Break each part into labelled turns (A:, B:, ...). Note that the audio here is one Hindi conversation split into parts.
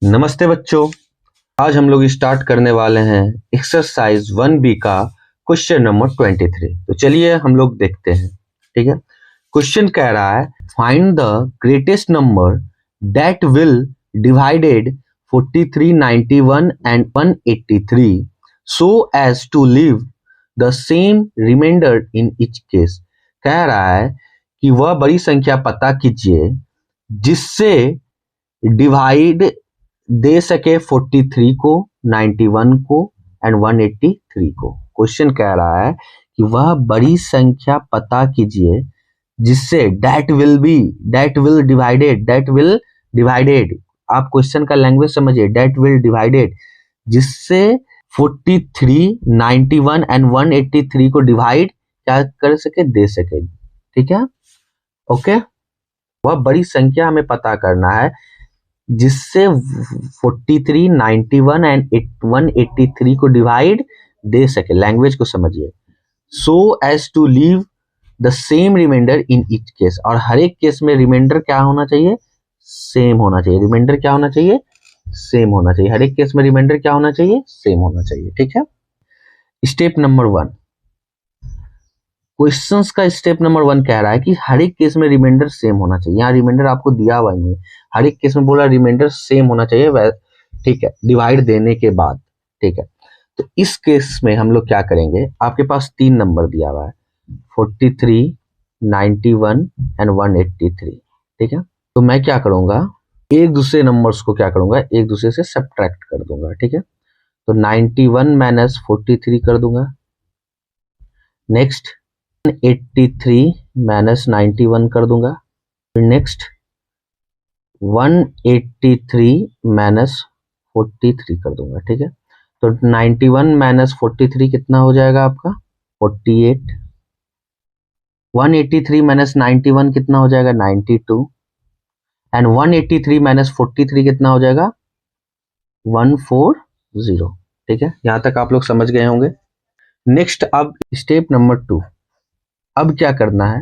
A: नमस्ते बच्चों। आज हम लोग स्टार्ट करने वाले हैं एक्सरसाइज 1B का क्वेश्चन नंबर 23। तो चलिए हम लोग देखते हैं। ठीक है, क्वेश्चन कह रहा है find the greatest number that will divided 43, 91 and 183 so as to leave the same remainder in each case. कह रहा है कि वह बड़ी संख्या पता कीजिए जिससे डिवाइड दे सके 43 को, 91 को एंड 183 को। क्वेश्चन कह रहा है कि वह बड़ी संख्या पता कीजिए जिससे दैट विल डिवाइडेड। आप क्वेश्चन का लैंग्वेज समझिए, दैट विल डिवाइडेड, जिससे 43, 91 एंड 183 को डिवाइड क्या कर सके, दे सके। ठीक है, ओके। वह बड़ी संख्या हमें पता करना है जिससे 43, 91 एंड 183 को डिवाइड दे सके। लैंग्वेज को समझिए। So as to leave the same remainder in each case, और हर एक केस में रिमाइंडर क्या होना चाहिए, सेम होना चाहिए। रिमाइंडर क्या होना चाहिए, सेम होना चाहिए। हर एक केस में रिमाइंडर क्या होना चाहिए, सेम होना चाहिए। ठीक है, स्टेप नंबर 1। क्वेश्चंस का स्टेप नंबर 1 कह रहा है कि हर एक केस में रिमाइंडर सेम होना चाहिए। यहाँ रिमाइंडर आपको दिया हुआ नहीं है, हर एक केस में बोला रिमाइंडर सेम होना चाहिए। ठीक है, डिवाइड देने के बाद। ठीक है, तो इस केस में हम लोग क्या करेंगे, आपके पास 3 नंबर दिया हुआ है, 43, 91 एंड 183। ठीक है, तो मैं क्या करूंगा, एक दूसरे नंबर्स को क्या करूंगा, एक दूसरे से सब्ट्रैक्ट कर दूंगा। ठीक है, तो 91 माइनस 43 कर दूंगा। नेक्स्ट 183 माइनस 91 कर दूंगा। फिर नेक्स्ट 183 माइनस 43 कर दूंगा। ठीक है, तो 91 माइनस 43 कितना हो जाएगा आपका, 48। 183 माइनस 91 कितना हो जाएगा, 92। एंड 183 माइनस 43 कितना हो जाएगा, 140। ठीक है, यहां तक आप लोग समझ गए होंगे। नेक्स्ट अब स्टेप नंबर 2। अब क्या करना है,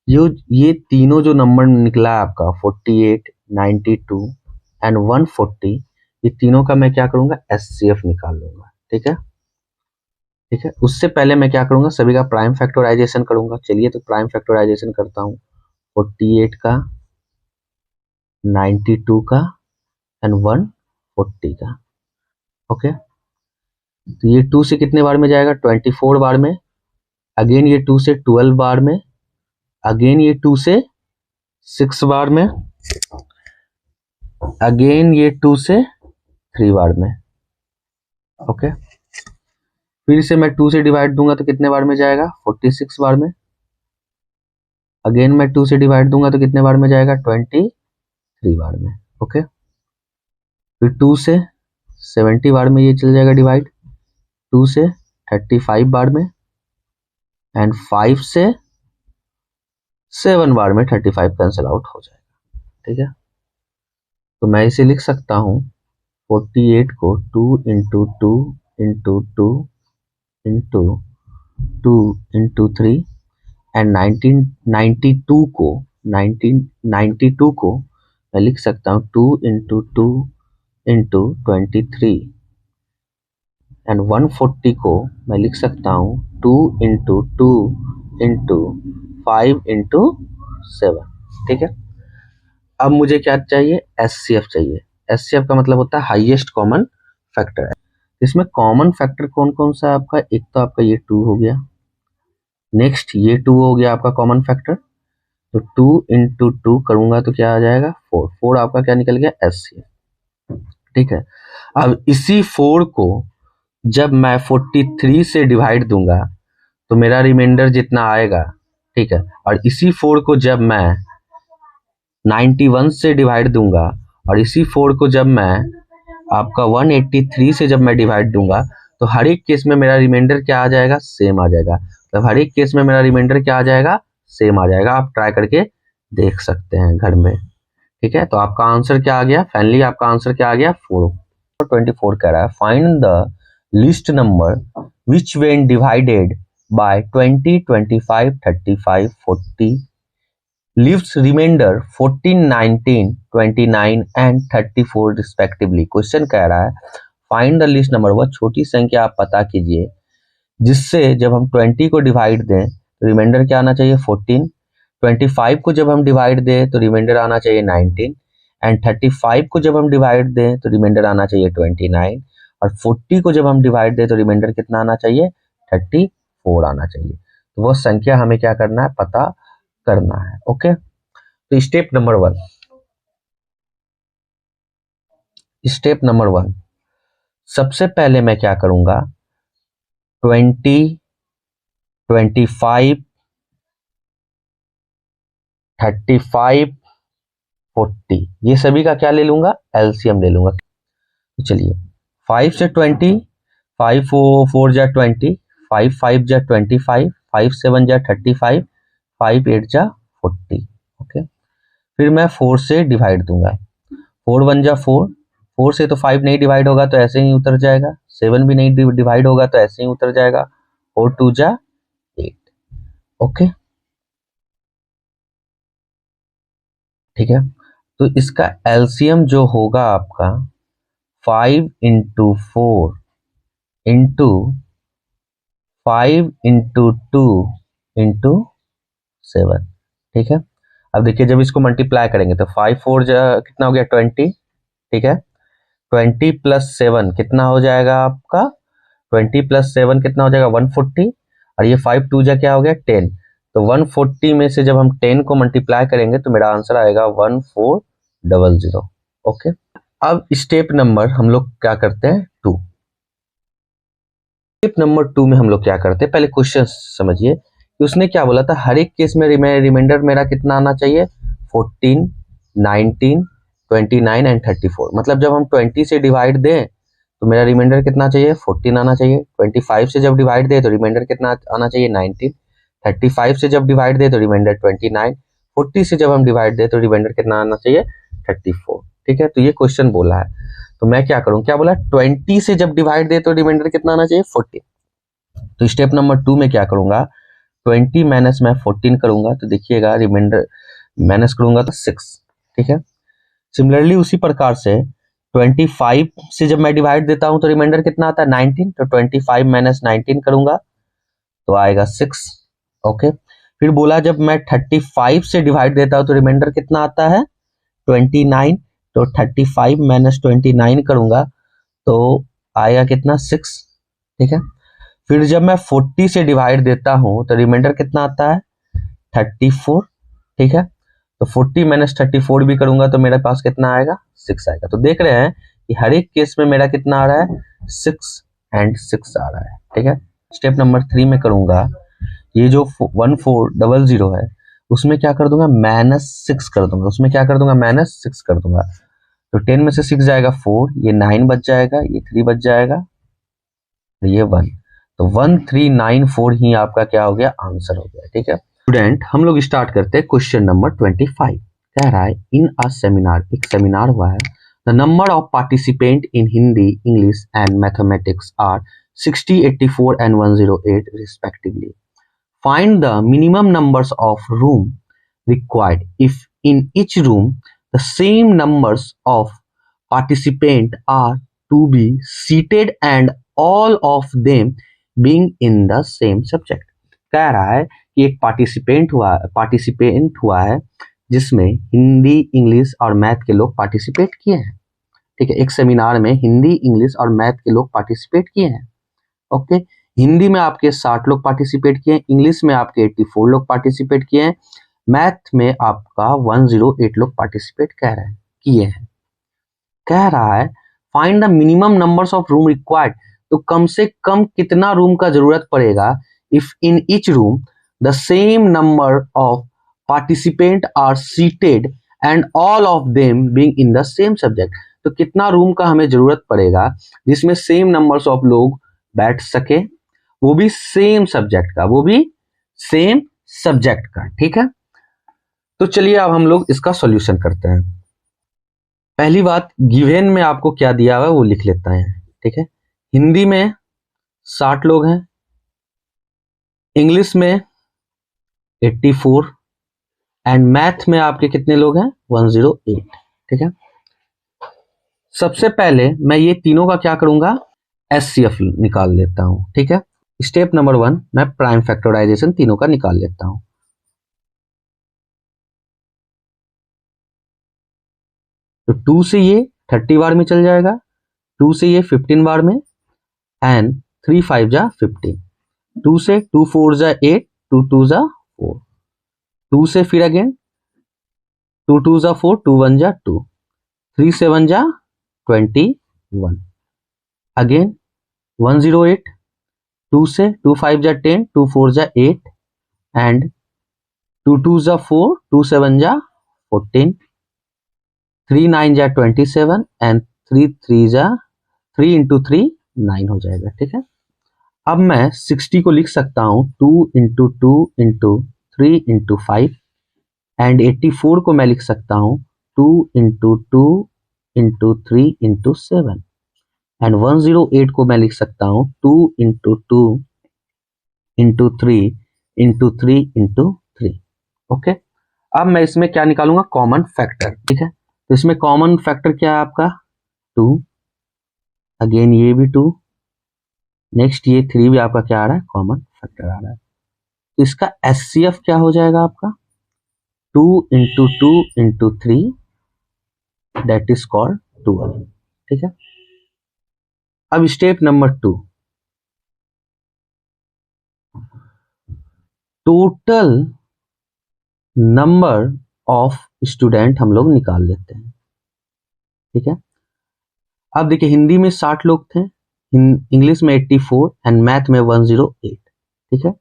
A: ये तीनों जो नंबर निकला है आपका 48, 92 एंड 140, ये तीनों का मैं क्या करूंगा, एचसीएफ निकाल लूंगा। ठीक है, ठीक है। उससे पहले मैं क्या करूंगा, सभी का प्राइम फैक्टराइजेशन करूंगा। चलिए तो प्राइम फैक्टराइजेशन करता हूँ। 48 का, 92 का एंड 140 का। ओके, तो ये 2 से कितने बार में जाएगा, 24 बार में। अगेन ये 2 से 12 बार में। अगेन ये 2 से 6 बार में। अगेन ये 2 से 3 बार में। ओके, फिर से मैं 2 से डिवाइड दूंगा तो कितने बार में जाएगा, 46 बार में। अगेन मैं 2 से डिवाइड दूंगा तो कितने बार में जाएगा, 23 बार में। ओके, फिर 2 से 70 बार में ये चल जाएगा डिवाइड। 2 से 35 बार में एंड 5 से 7 बार में 35 कैंसिल आउट हो जाएगा। ठीक है, तो मैं इसे लिख सकता हूँ 48 को 2 into 2 into 2 into 2 into 3 and 1992 को 1992 को मैं लिख सकता हूँ 2 इंटू 2 इंटू 23 एंड 140 को मैं लिख सकता हूँ 2 इंटू 2 इंटू 5 इंटू 7। ठीक है, अब मुझे क्या चाहिए, एचसीएफ चाहिए। एचसीएफ का मतलब होता है हाईएस्ट कॉमन फैक्टर। इसमें कॉमन फैक्टर कौन कौन सा है आपका, एक तो आपका ये 2 हो गया, नेक्स्ट ये 2 हो गया आपका कॉमन फैक्टर। तो 2 इंटू 2 करूंगा तो क्या आ जाएगा, 4 आपका क्या निकल गया, एचसीएफ। ठीक है, अब इसी 4 को जब मैं 43 से डिवाइड दूंगा तो मेरा रिमाइंडर जितना आएगा। ठीक है, और इसी 4 को जब मैं 91 से डिवाइड दूंगा और इसी 4 को जब मैं आपका 183 से जब मैं डिवाइड दूंगा तो हर एक केस में मेरा रिमाइंडर क्या आ जाएगा, सेम आ जाएगा। मतलब हर एक केस में मेरा रिमाइंडर क्या आ जाएगा, सेम आ जाएगा। आप ट्राई करके देख सकते हैं घर में। ठीक है, तो आपका आंसर क्या आ गया, फाइनली आपका आंसर क्या आ गया, 24 कह रहा है find the least number which when divided by 20, 25, 35, 40 leaves remainder 14, 19, 29 and 34 respectively. Question कह रहा है फाइंड द लीस्ट नंबर, वह छोटी संख्या आप पता कीजिए जिससे जब हम 20 को डिवाइड दें तो रिमाइंडर क्या आना चाहिए 14, 25 को जब हम डिवाइड दें तो रिमाइंडर आना चाहिए 19 एंड 35 को जब हम डिवाइड दें तो रिमाइंडर आना चाहिए 29 और 40 को जब हम डिवाइड दें तो रिमाइंडर कितना आना चाहिए 34 आना चाहिए। तो वो संख्या हमें क्या करना है, पता करना है। ओके, तो स्टेप नंबर 1, स्टेप नंबर 1, सबसे पहले मैं क्या करूंगा 20, 25, 35, 40 ये सभी का क्या ले लूंगा, एलसीएम ले लूंगा। तो चलिए 5 से 20, 5 4 जा 20, 5 5 जा 25, 5 7 जा 35, 5 8 जा 40। ओके, फिर मैं 4 से डिवाइड दूंगा, 4 1 जा 4, 4 से तो 5 नहीं डिवाइड होगा तो ऐसे ही उतर जाएगा, 7 भी नहीं डिवाइड होगा तो ऐसे ही उतर जाएगा, 4 2 जा 8। ओके, ठीक है, तो इसका एलसीएम जो होगा आपका 5 इंटू 4 इंटू 5 इंटू 2 इंटू 7। ठीक है, अब देखिए जब इसको मल्टीप्लाई करेंगे तो 5 4 कितना हो गया 20। ठीक है, 20 प्लस 7 कितना हो जाएगा आपका, 20 प्लस 7 कितना हो जाएगा 140 और ये 5 2 जा क्या हो गया 10। तो 140 में से जब हम 10 को मल्टीप्लाई करेंगे तो मेरा आंसर आएगा 1400। ओके, अब स्टेप नंबर हम लोग क्या करते हैं 2। स्टेप नंबर 2 में हम लोग क्या करते हैं, पहले क्वेश्चन समझिए कि उसने क्या बोला था, हर एक केस में रिमाइंडर मेरा कितना आना चाहिए 14, 19, 29 एंड 34। मतलब जब हम 20 से डिवाइड दें तो मेरा रिमाइंडर कितना चाहिए 14 आना चाहिए, 25 से जब डिवाइड दे तो रिमाइंडर कितना आना चाहिए 19, 35 से जब डिवाइड दे तो रिमाइंडर 29, 40 से जब हम डिवाइड दे तो रिमाइंडर कितना आना चाहिए 34। ठीक है, तो ये क्वेश्चन बोला है, तो मैं क्या करूं, क्या बोला 20 से जब डिवाइड दे तो रिमाइंडर कितना आना चाहिए 14। तो स्टेप नंबर 2 में क्या करूंगा 20 माइनस मैं 14 करूंगा तो देखिएगा रिमाइंडर माइनस करूंगा तो 6। ठीक है, सिमिलरली उसी प्रकार से 25 से जब मैं डिवाइड देता हूं तो रिमाइंडर कितना आता है 19, तो 25 माइनस 19 करूंगा तो आएगा 6। ओके, फिर बोला जब मैं 35 से डिवाइड देता हूं तो रिमाइंडर कितना आता है 29, तो 35 माइनस 29 करूंगा तो आएगा कितना 6। ठीक है, फिर जब मैं 40 से डिवाइड देता हूं तो रिमाइंडर कितना आता है 34। ठीक है, तो 40 माइनस 34 भी करूंगा तो मेरे पास कितना आएगा 6 आएगा। तो देख रहे हैं कि हर एक केस में मेरा कितना आ रहा है 6 एंड 6 आ रहा है। ठीक है, स्टेप नंबर 3 में करूंगा, ये जो 1400 है उसमें क्या कर दूंगा -6 कर दूंगा, उसमें क्या कर दूंगा -6 कर दूंगा। तो 10 में से 6 जाएगा 4, ये 9 बच जाएगा, ये 3 बच जाएगा, ये 1। तो 1394 ही आपका क्या हो गया आंसर हो गया। ठीक है स्टूडेंट, हम लोग स्टार्ट करते हैं क्वेश्चन नंबर 25। कह रहा है इन अ सेमिनार, एक सेमिनार हुआ है, the number of participant in Hindi, English and mathematics are 60, 84 and 108 respectively. Find the minimum numbers of room required if in each room the same numbers of participants are to be seated and all of them being in the same subject। कह रहा है कि एक पार्टिसिपेंट हुआ है जिसमें हिंदी, इंग्लिश और मैथ के लोग पार्टिसिपेट किए हैं। ठीक है, एक सेमिनार में हिंदी, इंग्लिश और मैथ के लोग पार्टिसिपेट किए हैं। ओके, हिंदी में आपके 60 लोग पार्टिसिपेट किए, इंग्लिश में आपके 84 लोग पार्टिसिपेट किए हैं, मैथ में आपका 108 लोग पार्टिसिपेट किए हैं। कह रहा है find the minimum numbers of room required, तो कम से कम कितना रूम का जरूरत पड़ेगा if in each room the same number of participant are seated and all of them being in the same subject. तो कितना रूम का हमें जरूरत पड़ेगा जिसमें सेम नंबर्स ऑफ लोग बैठ सके, वो भी सेम सब्जेक्ट का, वो भी सेम सब्जेक्ट का। ठीक है, तो चलिए अब हम लोग इसका सॉल्यूशन करते हैं। पहली बात, गिवन में आपको क्या दिया हुआ है वो लिख लेता है। ठीक है, हिंदी में 60 लोग हैं, इंग्लिश में 84 एंड मैथ में आपके कितने लोग हैं 108। ठीक है, सबसे पहले मैं ये तीनों का क्या करूंगा एचसीएफ निकाल लेता हूं। ठीक है, स्टेप नंबर 1 मैं प्राइम फैक्टराइजेशन तीनों का निकाल लेता हूं। तो 2 से ये 30 बार में चल जाएगा, 2 से ये 15 बार में, एंड 3 5 जा 15, 2 से 2 4 जा 8, 2 2 जा 4, 2 से फिर अगेन 2 2 जा 4, 2 1 जा 2, 3 7 जा 21, अगेन 108, 2 से 2 5 जा 10, 2 4 जा 8, एंड 2 2 जा 4, 2 7 जा 14, 3 9 जा 27, एंड 3 3 जा 3 इंटू 3 9 हो जाएगा। ठीक है, अब मैं 60 को लिख सकता हूं 2 इंटू 2 इंटू 3 इंटू 5, एंड 84 को मैं लिख सकता हूं 2 इंटू 2 इंटू 3 इंटू 7, एंड 108 को मैं लिख सकता हूं 2 into 2 into 3 into 3 into 3। Okay, अब मैं इसमें क्या निकालूंगा कॉमन फैक्टर। ठीक है, तो इसमें कॉमन फैक्टर क्या है आपका 2, अगेन ये भी 2, नेक्स्ट ये 3 भी आपका क्या आ रहा है कॉमन फैक्टर आ रहा है। तो इसका एचसीएफ क्या हो जाएगा आपका 2 into 2 into 3, that is called 12। ठीक है, अब step number 2, total number of student हम लोग निकाल लेते हैं। ठीक है, अब देखिए हिंदी में 60 लोग थे, इंग्लिश में 84 एंड मैथ में 108। ठीक है,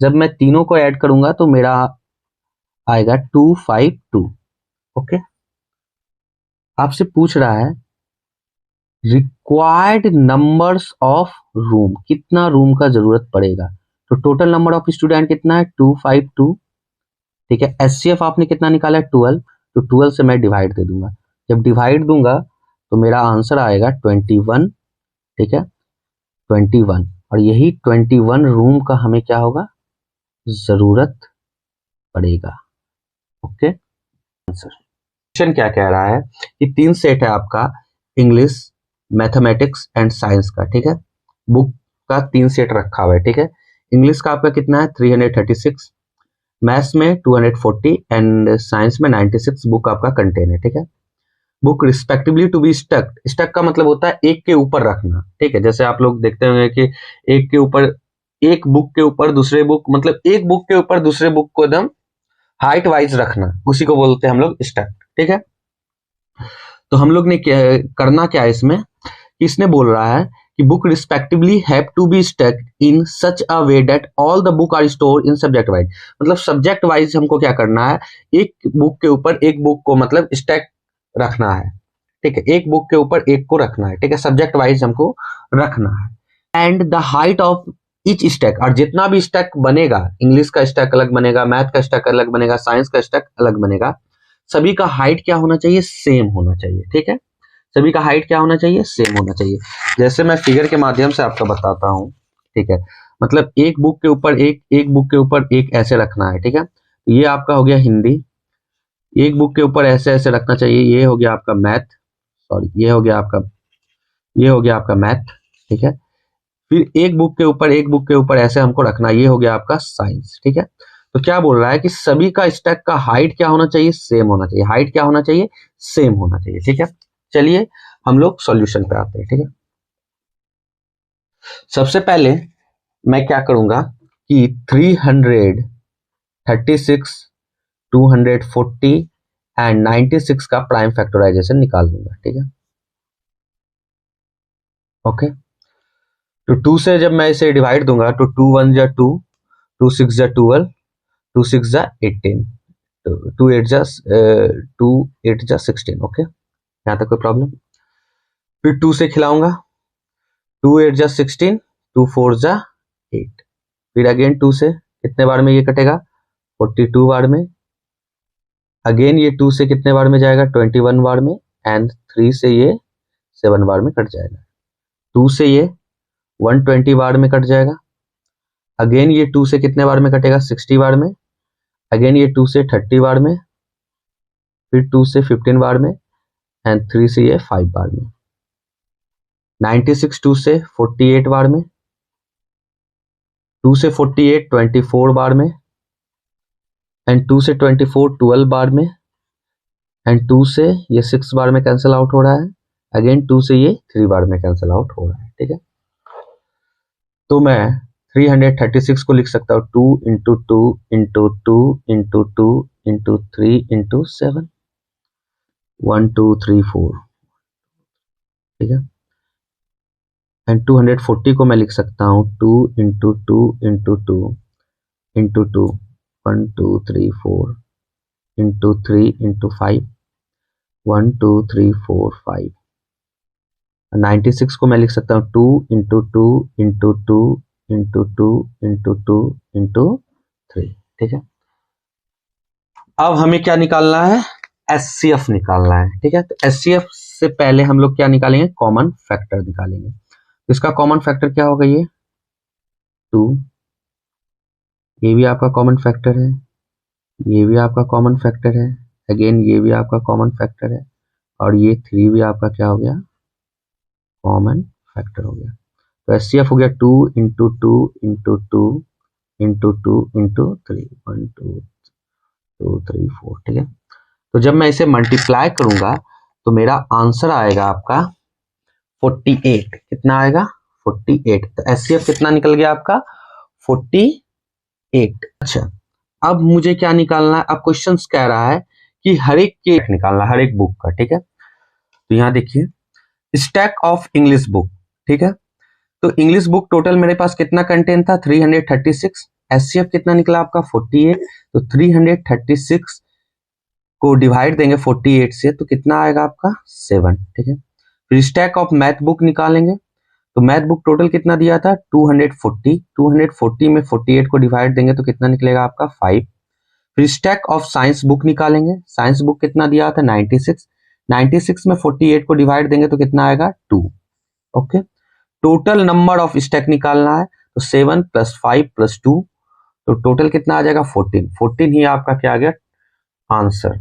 A: जब मैं तीनों को ऐड करूंगा तो मेरा आएगा 252। ओके, आपसे पूछ रहा है रिक्वायर्ड नंबर्स ऑफ रूम, कितना रूम का जरूरत पड़ेगा। तो टोटल नंबर ऑफ स्टूडेंट कितना है 252। ठीक है, एचसीएफ आपने कितना निकाला है 12, तो 12 से मैं डिवाइड दे दूंगा, जब डिवाइड दूंगा तो मेरा आंसर आएगा 21। ठीक है, 21, और यही 21 रूम का हमें क्या होगा जरूरत पड़ेगा। ओके, आंसर क्वेश्चन क्या कह रहा है कि 3 सेट है आपका इंग्लिश, मैथमेटिक्स एंड साइंस का। ठीक है, बुक का 3 सेट रखा हुआ है। ठीक है, इंग्लिश का आपका कितना है 336, मैथ्स में 240 एंड साइंस में 96 बुक आपका कंटेन है। ठीक है, book respectively to be stuck, stuck का मतलब होता है एक के ऊपर रखना। ठीक है, जैसे आप लोग देखते होंगे कि एक के ऊपर, एक बुक के ऊपर दूसरे बुक, मतलब एक बुक के ऊपर दूसरे बुक को एकदम हाइट वाइज रखना, उसी को बोलते हैं हम लोग स्टक। ठीक है, तो हम लोग ने क्या करना क्या है इसमें, इसने बोल रहा है कि book respectively have to be stuck in such a way that all the book are store in subject wise, मतलब सब्जेक्ट वाइज हमको क्या करना है, एक बुक के ऊपर एक बुक को मतलब स्टैक रखना है। ठीक है, एक बुक के ऊपर एक को रखना है। ठीक है, सब्जेक्ट वाइज हमको रखना है, and the height of each stack, और जितना भी स्टैक बनेगा, इंग्लिश का स्टैक अलग बनेगा, मैथ का स्टैक अलग बनेगा, साइंस का स्टैक अलग बनेगा, सभी का हाइट क्या होना चाहिए सेम होना चाहिए। ठीक है, सभी का हाइट क्या होना चाहिए सेम होना चाहिए। जैसे मैं फिगर के माध्यम से आपको बताता हूँ। ठीक है, मतलब एक बुक के ऊपर एक, एक बुक के ऊपर एक ऐसे रखना है। ठीक है, ये आपका हो गया हिंदी, एक बुक के ऊपर ऐसे ऐसे रखना चाहिए, ये हो गया आपका मैथ, सॉरी ये हो गया आपका, ये हो गया आपका मैथ। ठीक है, फिर एक बुक के ऊपर एक बुक के ऊपर ऐसे हमको रखना, ये हो गया आपका साइंस। ठीक है, तो क्या बोल रहा है कि सभी का स्टैक का हाइट क्या होना चाहिए सेम होना चाहिए, हाइट क्या होना चाहिए सेम होना चाहिए। ठीक है, चलिए हम लोग सॉल्यूशन पे आते हैं। ठीक है, सबसे पहले मैं क्या करूंगा कि 336, 240 एंड 96 का प्राइम फैक्टराइजेशन निकाल दूंगा। ठीक है, ओके, तो 2 से जब मैं इसे डिवाइड दूंगा तो 2 1 जा 2, 2 6 जा 12, 2 6 जा 18, 2 8 जा 16। ओके, यहाँ तक कोई प्रॉब्लम। फिर 2 से खिलाऊंगा, 2 8 जा 16, 2 4 जा 8, फिर अगेन 2 से कितने बार में ये कटेगा 42 बार में, अगेन ये 2 से कितने बार में जाएगा 21 बार में, एंड 3 से ये 7 बार में कट जाएगा, 2 से ये 120 बार में कट जाएगा, अगेन ये 2 से कितने बार में कटेगा 60 बार में, अगेन ये 2 से 30 बार में, फिर 2 से 15 बार में, एंड 3 से ये 5 बार में। 96 2 से 48 बार में, 2 से 48 24 बार में, एंड 2 से 24 12 बार में, एंड 2 से ये 6 बार में कैंसिल आउट हो रहा है, अगेन 2 से ये 3 बार में कैंसिल आउट हो रहा है। ठीक है, तो मैं 336 को लिख सकता हूँ 2 into 2 into 2 into 2 into 3 into 7, 1 2 3 4। ठीक है, एंड 240 को मैं लिख सकता हूँ 2 into 2 into 2 into 2, 1 2 3 4 into 3 into 5, 1 2 3 4 5। 96 को मैं लिख सकता हूँ 2 into 2 into 2 into 2 into 2 into 3। ठीक है, अब हमें क्या निकालना है, एचसीएफ निकालना है। ठीक है, तो एचसीएफ से पहले हम लोग क्या निकालेंगे, कॉमन फैक्टर निकालेंगे। इसका कॉमन फैक्टर क्या होगा, ये 2, ये भी आपका कॉमन फैक्टर है, ये भी आपका कॉमन फैक्टर है, अगेन ये भी आपका कॉमन फैक्टर है, और ये 3 भी आपका क्या हो गया, कॉमन फैक्टर हो गया। तो एचसीएफ हो गया 2 इंटू 2 इंटू 2 इंटू 2 इंटू 3, 1 2 2 3 4। ठीक है, तो जब मैं इसे मल्टीप्लाई करूंगा तो मेरा आंसर आएगा आपका 48। कितना आएगा, 48। तो एचसीएफ कितना निकल गया आपका, 48। अच्छा, अब मुझे क्या निकालना है, अब क्वेश्चन कह रहा है कि हर एक के निकालना, हर एक बुक का। ठीक है, तो यहाँ देखिए स्टैक ऑफ इंग्लिश बुक। ठीक है, तो इंग्लिश बुक टोटल मेरे पास कितना कंटेंट था, 336। एचसीएफ कितना निकला आपका, 48। तो 336 को डिवाइड देंगे 48 से तो कितना आएगा आपका, 7। ठीक है, फिर स्टैक ऑफ मैथ बुक निकालेंगे, तो मैथ बुक टोटल कितना दिया था, 240। 240 में 48 को डिवाइड देंगे तो कितना निकलेगा आपका, 5। फिर स्टैक ऑफ साइंस बुक निकालेंगे, साइंस बुक कितना दिया था, 96। 96 में 48 को डिवाइड देंगे तो कितना आएगा, 2। Okay, total number of stack निकालना है, तो 7 + 5 + 2, तो टोटल कितना आ जाएगा, 14। 14 ही आपका क्या आ गया आंसर।